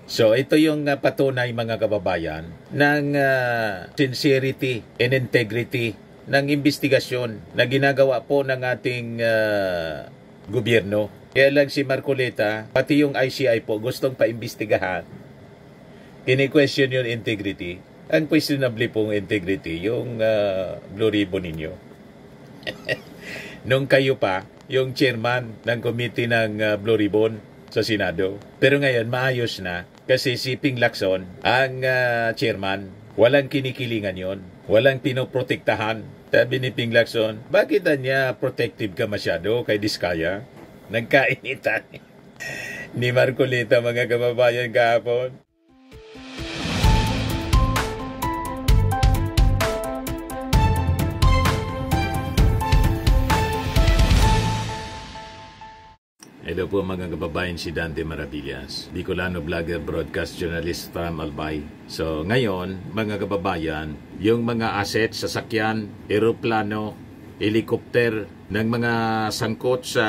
So ito yung patunay mga kababayan ng sincerity and integrity ng investigasyon na ginagawa po ng ating gobyerno. Kaya lang si Marcoleta, pati yung ICI po gustong paimbestigahan. Kini-question yung integrity. Unquestionably pong integrity yung Blue Ribbon ninyo. Nung kayo pa, yung chairman ng committee ng Blue Ribbon sa Senado. Pero ngayon, maayos na kasi si Ping Lacson, ang chairman, walang kinikilingan yon, walang pinoprotektahan. Sabi ni Ping Lacson, bakit niya protective ka masyado kay Diskaya? Nagkainitan ni Marcoleta mga kababayan kahapon. Hello po mga kababayan, si Dante Maravillas, Bicolano vlogger, broadcast journalist from Albay. So ngayon mga kababayan, yung mga assets, sasakyan, eroplano, helicopter ng mga sangkot sa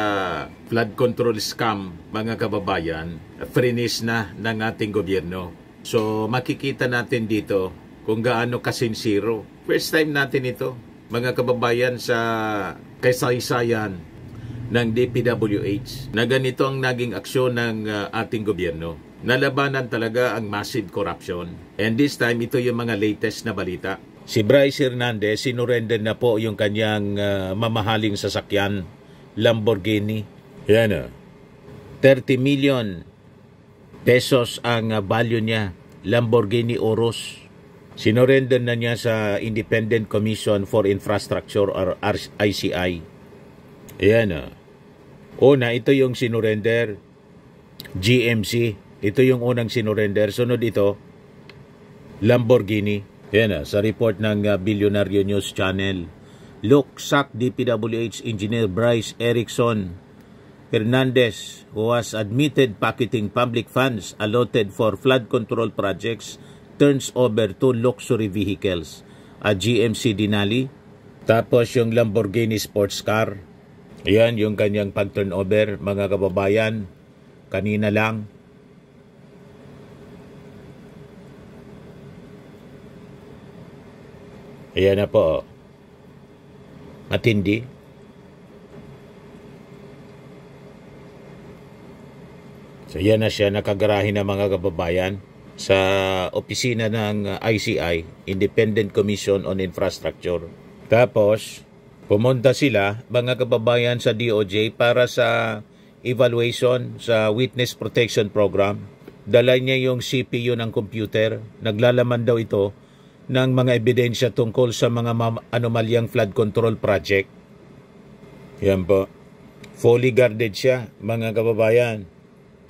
flood control scam mga kababayan, frenis na ng ating gobyerno. So makikita natin dito kung gaano kasinsiro. First time natin ito mga kababayan sa kasaysayan ng DPWH na ganito ang naging aksyon ng ating gobyerno. Nalabanan talaga ang massive corruption. And this time, ito yung mga latest na balita. Si Bryce Hernandez, sinurrender na po yung kanyang mamahaling sasakyan, Lamborghini. Yan 30 million pesos ang value niya, Lamborghini Urus. Sinurrender na niya sa Independent Commission for Infrastructure or ICI. Ayan Una, ito yung sinurrender. GMC. Ito yung unang sinurrender. Sunod ito, Lamborghini. Ayan sa report ng Billionaire News Channel. Look, sack DPWH Engineer Bryce Erickson Hernandez, who was admitted pocketing public funds allotted for flood control projects, turns over two luxury vehicles. A GMC Denali. Tapos yung Lamborghini sports car. Ayan yung kanyang pag-turnover mga kababayan. Kanina lang. Ayan na po. Matindi. So yan na siya, nakagarahin na mga kababayan sa opisina ng ICI, Independent Commission on Infrastructure. Tapos pumunta sila, mga kababayan, sa DOJ para sa evaluation sa Witness Protection Program. Dala niya yung CPU ng computer. Naglalaman daw ito ng mga ebidensya tungkol sa mga anomalyang flood control project. Yan po. Fully guarded siya, mga kababayan.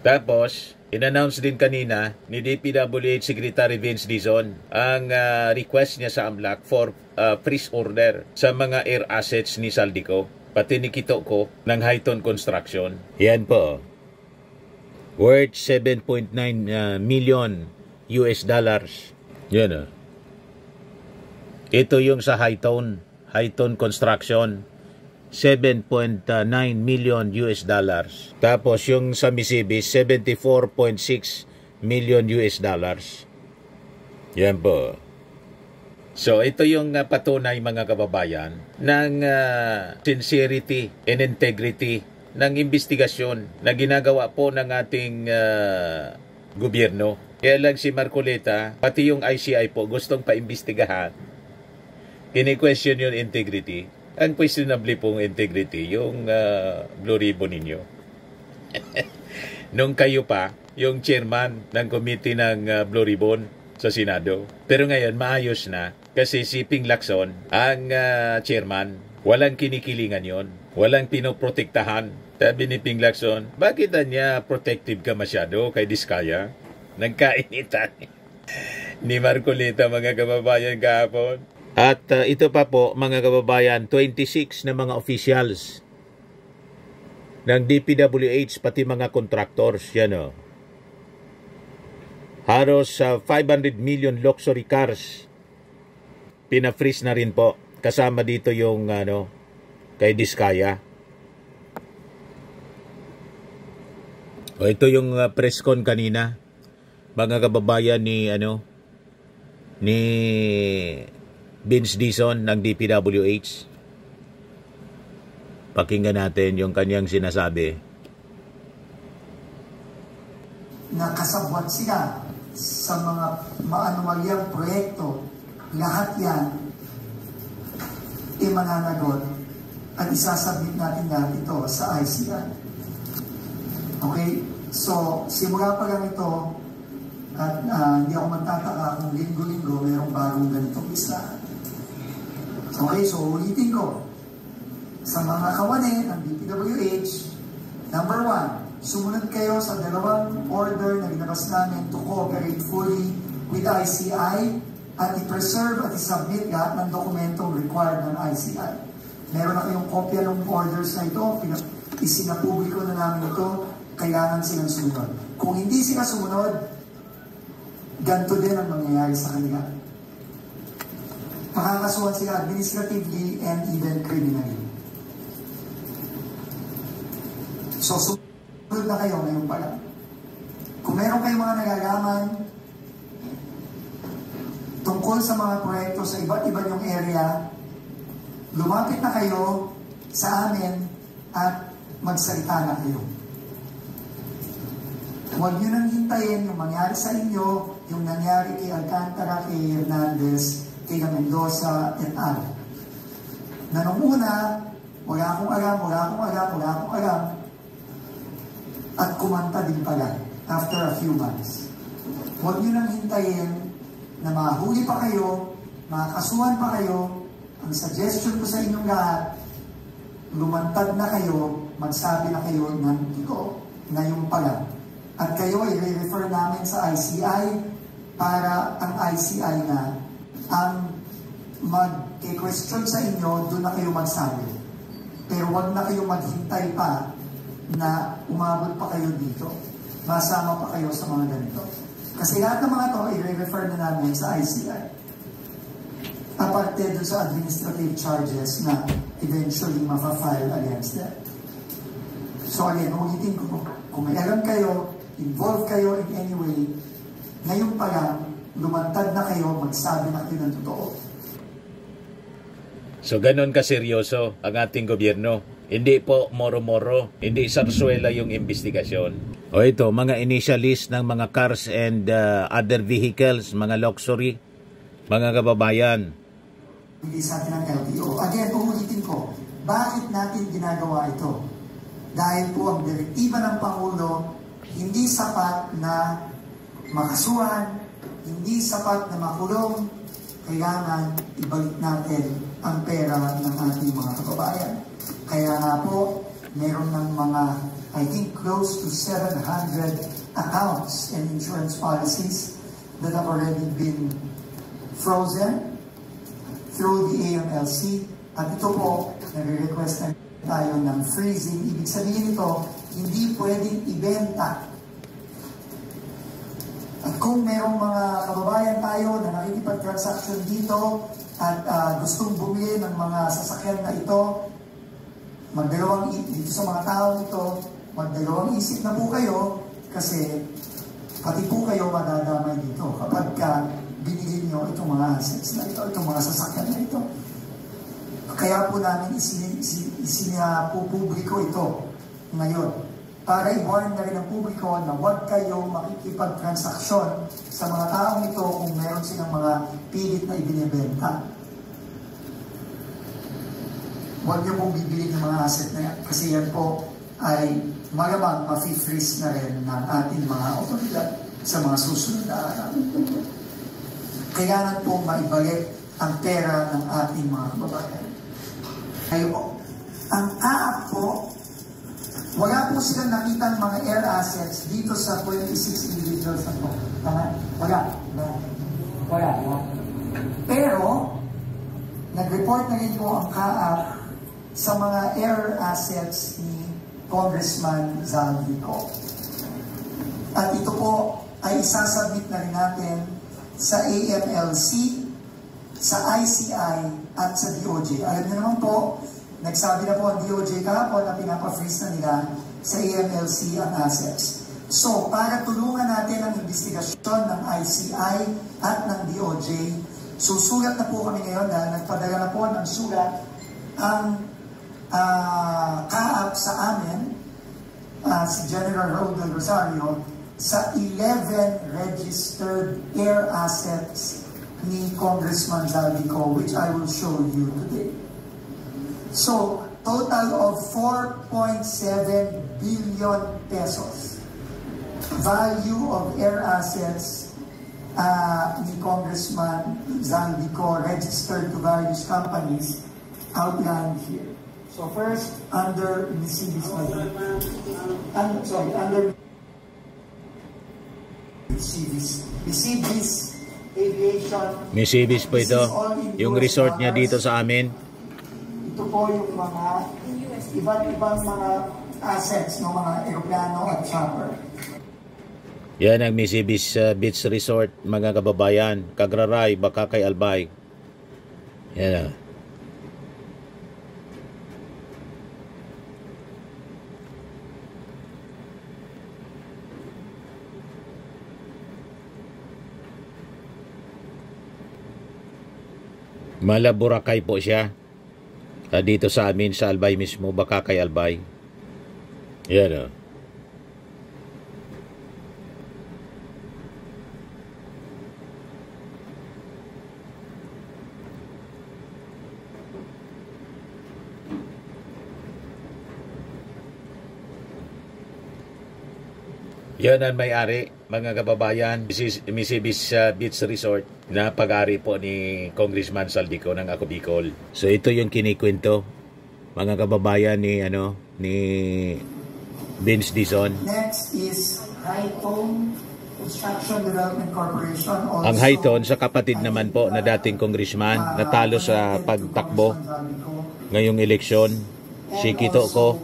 Tapos, in-announce din kanina ni DPWH Secretary Vince Dizon ang request niya sa AMLAC for freeze order sa mga air assets ni Saldico, pati ni Kitoko ng Highton Construction. Yan po. Worth 7.9 million US dollars. Yan Ito yung sa Highton Construction. 7.9 million US dollars. Tapos yung sa Mississippi, 74.6 million US dollars. Yan po. So ito yung patunay mga kababayan ng sincerity and integrity ng investigasyon na ginagawa po ng ating gobyerno. Kaya lang si Marcoleta, pati yung ICI po gustong paimbestigahan. Kini-question yung integrity. Unquestionably pong integrity yung Blue Ribbon ninyo. Nung kayo pa, yung chairman ng committee ng Blue Ribbon sa Senado. Pero ngayon, maayos na kasi si Ping Lacson, ang chairman, walang kinikilingan yon, walang pinoprotektahan. Sabi ni Ping Lacson, bakit niya protective ka masyado kay Diskaya? Nagkainitan ni Marcoleta mga kababayan kahapon. At ito pa po mga kababayan, 26 na mga officials ng DPWH pati mga contractors. Yan Halos 500 million luxury cars pina-freeze na rin po. Kasama dito yung kay Diskaya. Ito yung press con kanina mga kababayan ni ni Vince Dizon ng DPWH. Pakinggan natin yung kanyang sinasabi. Nakasabwat sila sa mga maanumalyang proyekto, lahat yan mananagot at isasabit natin lahat ito sa ICI. Okay? So, simula pa lang ito at hindi ako magtataka kung linggo-linggo mayroong bagong ganitong listahan. Okay, so ulitin ko. Sa mga kawanin ng DPWH, number 1, sumunod kayo sa dalawang order na ginabas namin to cooperate fully with ICI at i-preserve at i-submit lahat ng dokumentong required ng ICI. Meron na kayong kopya ng orders na ito, isinapubliko na namin ito, kailangan silang sumunod. Kung hindi sila sumunod, ganito din ang mangyayari sa kanila. Makakasuhan sila administratively and even criminally. So, sumunod na kayo ngayon pala. Kung meron kayong mga nagagaman tungkol sa mga proyekto sa iba't iba yung area, lumapit na kayo sa amin at magsalita na kayo. Huwag nyo nang hintayin yung mangyari sa inyo, yung nangyari kay Alcantara, kay Hernandez, kay Mendoza, et al. Na nung una, wala akong alam, at kumanta din pala after a few months. Huwag nyo nang hintayin na mahuli pa kayo, makasuhan pa kayo. Ang suggestion ko sa inyong lahat, lumantad na kayo, magsabi na kayo ng totoo, ngayon pa lang. At kayo ay re-refer namin sa ICI para ang ICI na ang mag-question sa inyo, doon na kayo magsabi. Pero wag na kayo maghintay pa na umabot pa kayo dito. Masama pa kayo sa mga ganito. Kasi lahat ng mga to, i-refer na namin sa ICI. Aparte doon sa administrative charges na eventually mapafile against them. So again, ulitin ko, kung may alam kayo, involved kayo in any way, ngayon pa lang, lumantad na kayo, magsabi na kayo ng totoo. So ganon kaseryoso ang ating gobyerno. Hindi po moro-moro, hindi sarsuela yung investigasyon. O ito, mga initial list ng mga cars and other vehicles, mga luxury, mga kababayan. Hindi sa atin ang LTO. Again, uulitin ko, bakit natin ginagawa ito? Dahil po ang direktiba ng Pangulo, hindi sapat na makasuhan, hindi sapat na makulong, kailangan ibalik natin ang pera ng ating mga kababayan. Kaya nga po, meron ng mga, I think, close to 700 accounts and insurance policies that have already been frozen through the AMLC. At ito po, nare-request na tayo ng freezing. Ibig sabihin ito, hindi pwedeng ibenta. At kung merong mga kababayan tayo na nakikipag-transaction dito at gustong bumili ng mga sasakyan na ito, magdalawang dito sa mga tao ito, magdalawang isip na po kayo kasi pati po kayo madadamay dito kapag binili nyo itong mga assets na ito, itong mga sasakyan na ito. Kaya po namin isinapupubliko ito ngayon para i-warn na rin ang publiko na huwag kayong makikipag-transaksyon sa mga taong ito kung meron silang mga pilit na ibinibenta. Huwag niyo pong bibili ng mga asset na yan kasi yan po ay malamang ma-freeze na rin ng ating mga otoridad sa mga susunod na araw. Kailangan po maibalik ang pera ng ating mga kababayan. Kayo, ang AAP po, wala po silang nakitang mga air assets dito sa 26 individuals na po. Tama? Wala. Pero, nag-report na rin po ang CAAP sa mga air assets ni Congressman Zaldico. At ito po ay isasubmit na rin natin sa AMLC, sa ICI at sa DOJ. Alam niyo naman po, nagsabi na po ang DOJ kahapon na pinapa-freeze na nila sa AMLC ang assets. So, para tulungan natin ang investigasyon ng ICI at ng DOJ, susulat na po kami ngayon dahil nagpadala na po ng sulat ang kaap sa amin, si General Raul del Rosario, sa 11 registered air assets ni Congressman Zaldico, which I will show you today. So, total of 4.7 billion pesos value of air assets ni Congressman Zaldico registered to various companies outlined here. So first, under Mitsubishi Aviation. Mitsubishi po ito, yung resort niya dito sa amin. Ito po yung mga iba't ibang mga assets ng mga aeroplano at chopper. Yan ang Mitsubishi Beach Resort, mga kababayan. Kagraray, Bakakay, Albay. Yan. Malaburakay po siya. Dito sa amin, sa Albay mismo, Bakakay, Albay. Yan. Yan ang may-ari, mga kababayan, Mitsubishi Beach Resort na pag-ari po ni Congressman Zaldico ng Ako Bicol. So ito yung kinikwento, mga kababayan, ni Vince Dizon. Next is Highton Construction Development Corporation. Also, ang Highton sa kapatid naman po na dating congressman, natalo sa pagtakbo ngayong eleksyon, si Kito ko.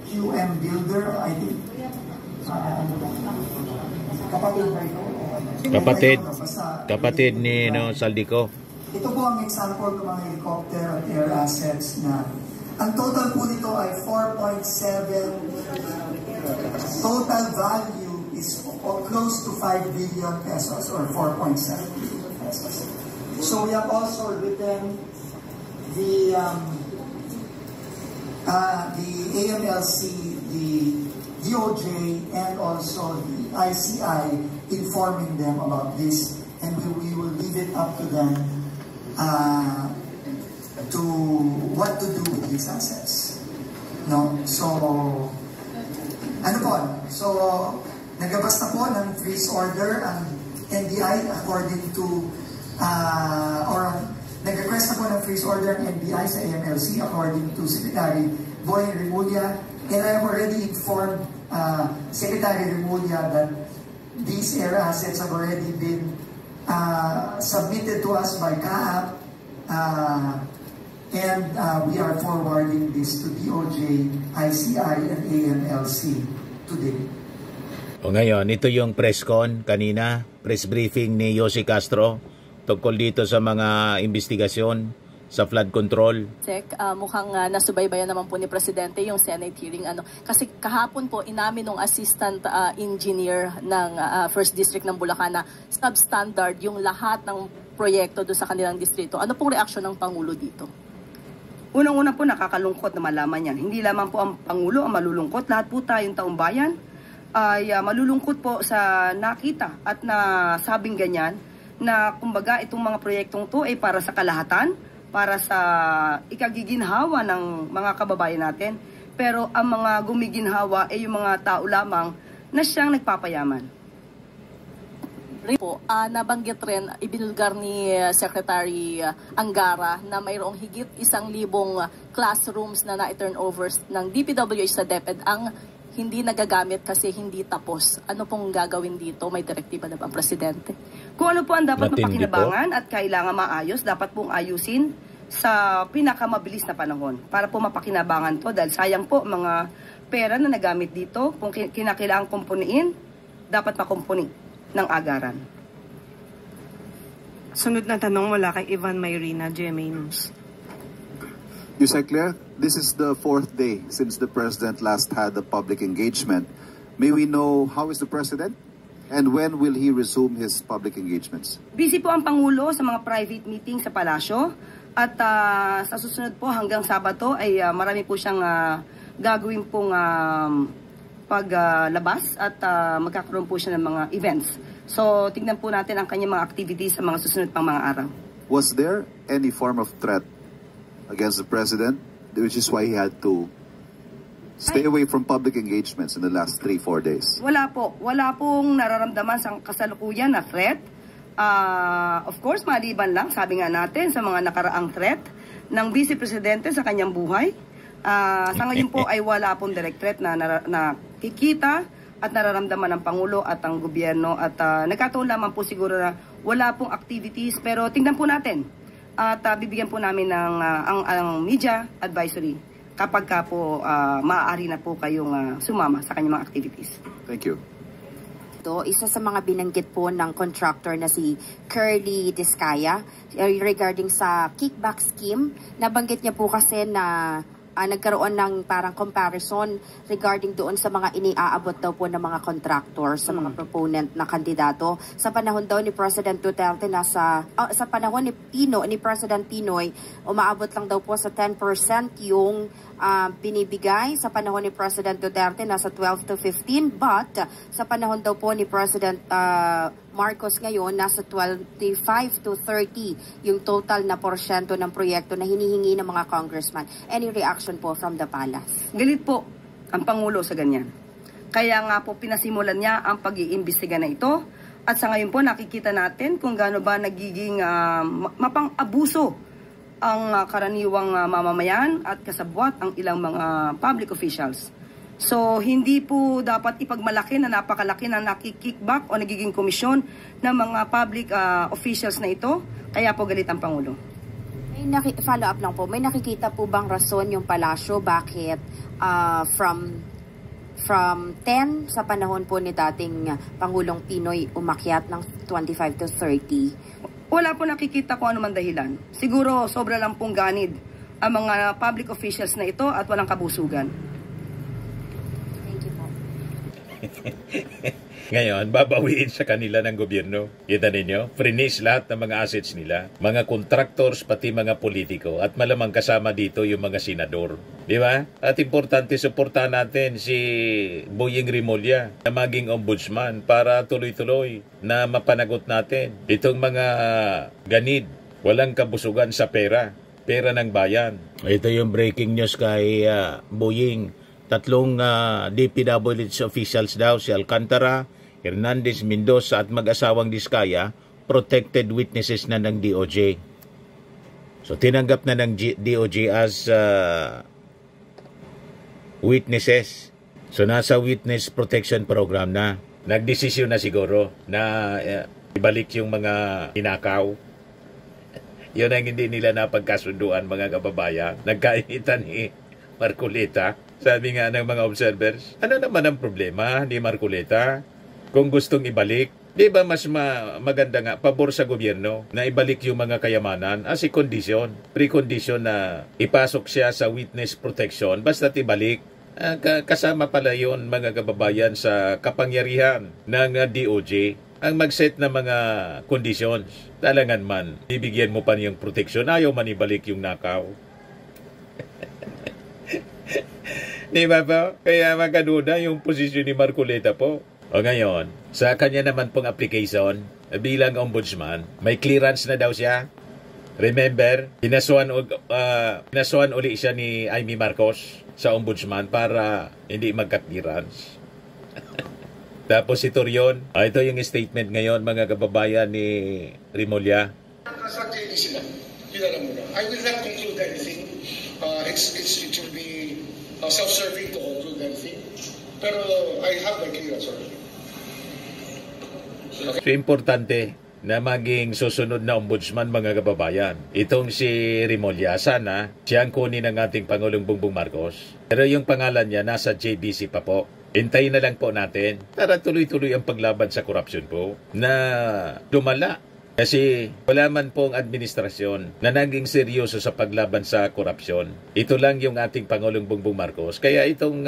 QM Builder, I think. Kapatid ni Zaldico. Ito po ang example ng mga helicopter at air assets na ang total po nito ay 4.7. Total value is close to 5 billion pesos or 4.7 billion pesos. So we have also written the AMLC, the DOJ, and also the ICI, informing them about this, and we will leave it up to them to what to do with these assets. No? So, ano po? So, nagabas na po ng freeze order ang NBI according to, nag-request na po ng freeze order ang NBI sa AMLC according to Secretary Boy Remulla, and I have already informed Secretary Remulla that these air assets have already been submitted to us by CAAP, and we are forwarding this to DOJ, ICI, and AMLC today. O ngayon, ito yung press con kanina, press briefing ni Yossi Castro tungkol dito sa mga investigasyon sa flood control. Mukhang nasubaybayan naman po ni Presidente yung Senate hearing. Kasi kahapon po inamin ng assistant engineer ng First District ng Bulacan na substandard yung lahat ng proyekto doon sa kanilang distrito. Ano pong reaksyon ng Pangulo dito? Unang-una po, nakakalungkot na malaman yan. Hindi lamang po ang Pangulo ang malulungkot. Lahat po tayong taong bayan ay malulungkot po sa nakita at nasabing ganyan na kumbaga itong mga proyektong to ay para sa kalahatan, para sa ikagiginhawa ng mga kababayan natin. Pero ang mga gumiginhawa ay yung mga tao lamang na siyang nagpapayaman. Po, nabanggit rin, ibinulgar ni Secretary Angara na mayroong higit 1,000 classrooms na na-turnovers ng DPWH sa DepEd ang hindi nagagamit kasi hindi tapos. Ano pong gagawin dito? May direktiba na ba ang Presidente? Kung ano po ang dapat mapakinabangan at kailangan maayos, dapat pong ayusin sa pinakamabilis na panahon para po mapakinabangan to, dahil sayang po mga pera na nagamit dito. Kung kinakailangan kumpuniin, dapat makumpuni ng agaran. Sunod na tanong mula kay Ivan Mayrina, GMA News. Yusek Claire, this is the 4th day since the President last had a public engagement May we know how is the President and when will he resume his public engagements? Busy po ang Pangulo sa mga private meeting sa palasyo at sa susunod po hanggang Sabado ay marami po siyang gagawin pong paglabas at magkakaroon po siya ng mga events. So tignan po natin ang kanyang mga activities sa mga susunod pang mga araw. Was there any form of threat against the President, which is why he had to stay away from public engagements in the last 3-4 days? Wala po. Wala pong nararamdaman sa kasalukuyan na threat. Of course, maliban lang, sabi nga natin, sa mga nakaraang threat ng Vice Presidente sa kanyang buhay. Sa ngayon po ay wala pong direct threat na nakikita at nararamdaman ng Pangulo at ang gobyerno. At nagkataon lamang po siguro na wala pong activities. Pero tingnan po natin at bibigyan po namin ng ang media advisory kapag ka po maaari na po kayong sumama sa kanyang mga activities. Thank you. Isa sa mga binanggit po ng contractor na si Curly Discaya regarding sa kickback scheme. Nabanggit niya po kasi na nagkaroon ng parang comparison regarding doon sa mga iniaabot daw po ng mga contractor sa mga proponent na kandidato. Sa panahon daw ni President Duterte sa panahon ni President Pinoy, umaabot lang daw po sa 10% yung binibigay. Sa panahon ni President Duterte nasa 12 to 15, but sa panahon daw po ni President Marcos ngayon nasa 25 to 30 yung total na porsyento ng proyekto na hinihingi ng mga congressman. Any reaction po from the palace? Galit po ang Pangulo sa ganyan. Kaya nga po pinasimulan niya ang pag-iimbestiga na ito at sa ngayon po nakikita natin kung gaano ba nagiging mapang-abuso ang karaniwang mamamayan at kasabwat ang ilang mga public officials. So, hindi po dapat ipagmalaki na napakalaki na nakikickback o nagiging komisyon ng mga public officials na ito. Kaya po galit ang Pangulo. Follow up lang po, may nakikita po bang rason yung palasyo bakit from 10 sa panahon po ni dating Pangulong Pinoy umakyat ng 25 to 30? Wala po nakikita kung ano man dahilan. Siguro sobra lang pong ganid ang mga public officials na ito at walang kabusugan. Ngayon, babawiin sa kanila ng gobyerno. Kita ninyo, freeze lahat ng mga assets nila. Mga contractors, pati mga politiko. At malamang kasama dito yung mga senador. Di ba? At importante, suportahan natin si Boying Rimulya na maging ombudsman para tuloy-tuloy na mapanagot natin itong mga ganid. Walang kabusugan sa pera. Pera ng bayan. Ito yung breaking news kay Boying. 3 DPWH officials daw, si Alcantara, Hernandez, Mendoza at mag-asawang Discaya, protected witnesses na ng DOJ. So tinanggap na ng DOJ as witnesses. So nasa witness protection program na. Nagdesisyon na siguro na ibalik yung mga inakaw. Yun ang hindi nila napagkasunduan, mga kababayan. Nagkainitan ni Marcoleta. Sabi nga ng mga observers, ano naman ang problema ni Marcoleta? Kung gustong ibalik, di ba mas maganda nga, pabor sa gobyerno na ibalik yung mga kayamanan as a condition, precondition na ipasok siya sa witness protection, basta't ibalik. Kasama pala yun, mga kababayan, sa kapangyarihan ng DOJ ang mag-set ng mga conditions. Talangan man, bibigyan mo pa niyang protection, ayaw man ibalik yung nakaw. Di ba po? Kaya makaduda yung posisyon ni Marcoleta po. O ngayon, sa kanya naman pong application, bilang ombudsman, may clearance na daw siya. Remember, pinasuan uli siya ni Amy Marcos sa ombudsman para hindi magka-clearance. Tapos si Torion, ito yung statement ngayon, mga kababayan ni Rimulya. I will not conclude anything. It will be self-serving to conclude anything. Pero I have my clearance already. Okay. So, importante na maging susunod na ombudsman, mga kababayan. Itong si Rimulya, sana siya ang kunin ng ating Pangulong Bongbong Marcos. Pero yung pangalan niya nasa JBC pa po. Hintayin na lang po natin para tuloy-tuloy ang paglaban sa korupsyon po na lumala Kasi wala man pong administrasyon na naging seryoso sa paglaban sa korupsyon. Ito lang yung ating Pangulong Bongbong Marcos. Kaya itong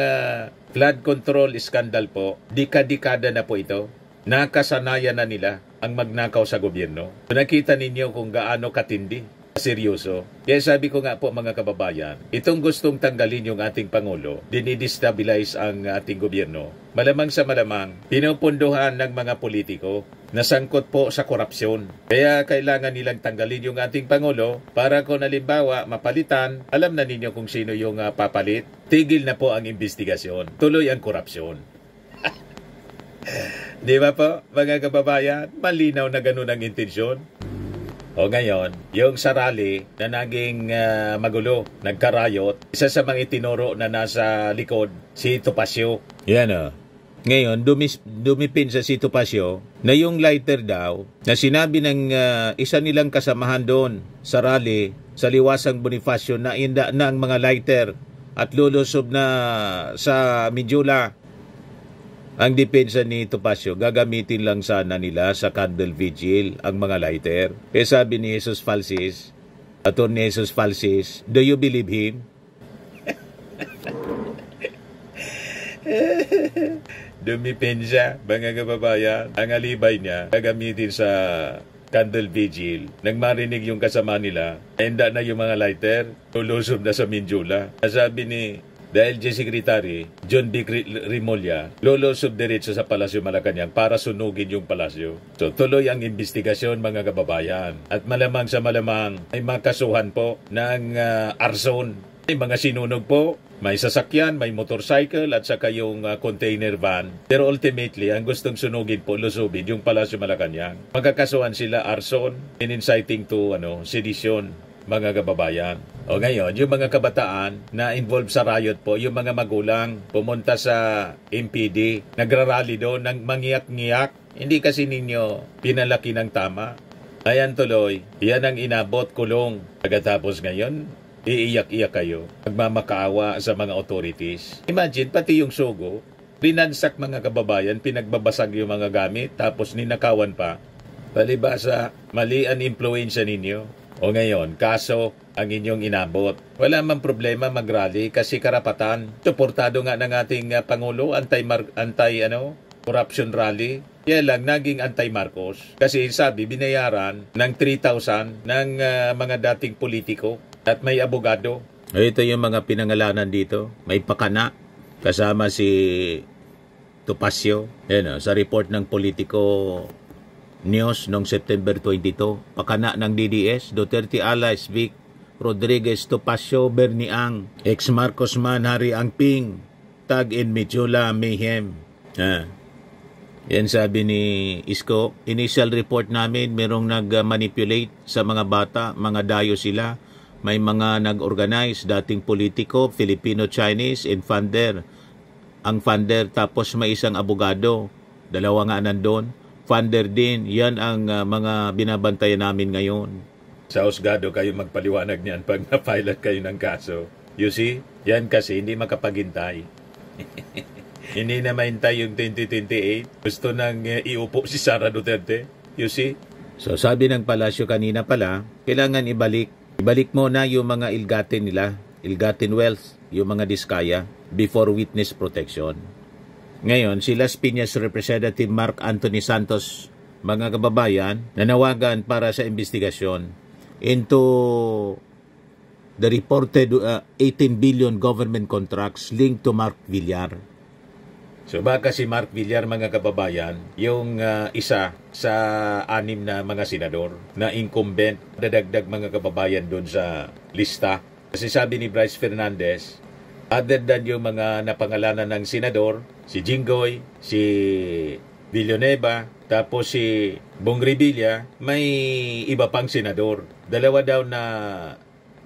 flood control scandal po, dekada na po ito. Nakasanayan na nila ang magnakaw sa gobyerno. Nakita ninyo kung gaano katindi, seryoso. Kaya sabi ko nga po mga kababayan, itong gustong tanggalin yung ating Pangulo, dinidestabilize ang ating gobyerno. Malamang sa malamang, pinupunduhan ng mga politiko na sangkot po sa korupsyon. Kaya kailangan nilang tanggalin yung ating Pangulo para kung halimbawa mapalitan, alam na ninyo kung sino yung papalit. Tigil na po ang investigasyon. Tuloy ang korupsyon. Di ba po, mga kababayan? Malinaw na ganun ang intensyon. O ngayon, yung sa rally na naging magulo, nagkarayot, isa sa mga itinuro na nasa likod, si Topacio. Yan o. Ngayon, dumipin sa si Topacio na yung lighter daw, na sinabi ng isa nilang kasamahan doon sa rally, sa Liwasang Bonifacio, na inda na ang mga lighter at lulusob na sa Midjula. Ang depensa ni Topacio, gagamitin lang sana nila sa candle vigil ang mga lighter. Kaya sabi ni Jesus Falsis, Attorney Jesus Falsis, do you believe him? Dumipensa, mga kababayan, ang alibay niya, gagamitin sa candle vigil. Nang marinig yung kasama nila, enda na yung mga lighter, lulusob na sa Mindula. Sabi ni dahil Secretary John B. Rimulya, lulusob diretso sa Palasyo Malacanang para sunugin yung palasyo. So tuloy ang investigasyon mga kababayan. At malamang sa malamang ay makasuhan po ng arson. May mga sinunog po, may sasakyan, may motorcycle at saka yung container van. Pero ultimately, ang gustong sunugin po, lusubin yung Palasyo Malacanang. Magkakasuhan sila arson in inciting to sedition. Mga kababayan. O ngayon, yung mga kabataan na involved sa riot po, yung mga magulang pumunta sa MPD, nagrarally doon, nang mangiyak-ngiyak. Hindi kasi ninyo pinalaki ng tama. Ayan tuloy, yan ang inabot, kulong. Pagkatapos ngayon, iiyak-iyak kayo. Magmamakaawa sa mga authorities. Imagine, pati yung Sogo, binansak mga kababayan, pinagbabasag yung mga gamit, tapos ninakawan pa. Palibasa, mali ang influensya ninyo. O ngayon, kaso ang inyong inabot. Wala man problema mag-rally kasi karapatan. Suportado nga ng ating Pangulo, anti-corruption rally. Kaya lang, naging anti-Marcos. Kasi sabi, binayaran ng 3,000 ng mga dating politiko at may abogado. Ito yung mga pinangalanan dito. May Pakana, kasama si Topacio. Yan, sa report ng Politico News noong September 22, Pakana ng DDS, Duterte allies Vic Rodriguez, Topacio, Berniang, ex-Marcos man, Harry Angping, tag in Midjula mayhem. Yan sabi ni Isko, initial report namin, merong nag-manipulate sa mga bata, mga dayo sila, may mga nag-organize, dating politiko, Filipino-Chinese, and funder. Ang funder, tapos may isang abogado, dalawa nga nandun. Funder din, yan ang mga binabantayan namin ngayon. Sa husgado kayo magpaliwanag niyan pag na-file kayo ng kaso. You see, yan kasi hindi makapaghintay. Hindi na mahintay yung 2028. Gusto nang iupo si Sara Duterte. You see? So sabi ng palasyo kanina pala, kailangan ibalik. Ibalik mo na yung mga ilgatin nila, ilgatin wealth, yung mga diskaya, before witness protection. Ngayon, si Las Piñas Representative Mark Anthony Santos, mga kababayan, nanawagan para sa investigasyon into the reported 18 billion government contracts linked to Mark Villar. So baka si Mark Villar, mga kababayan, yung isa sa 6 na mga senador na incumbent, dadagdag mga kababayan doon sa lista. Kasi sabi ni Bryce Fernandez, other than yung mga napangalanan ng senador, si Jinggoy, si Villanueva, tapos si Bong Revilla, may iba pang senador. Dalawa daw na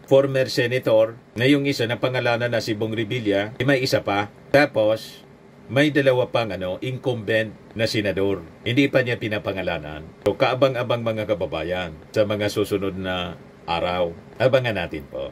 former senator, na yung isa na pangalanan na si Bong Revilla, may isa pa. Tapos, may dalawa pang incumbent na senador. Hindi pa niya pinapangalanan. So, kaabang-abang mga kababayan sa mga susunod na araw. Abangan natin po.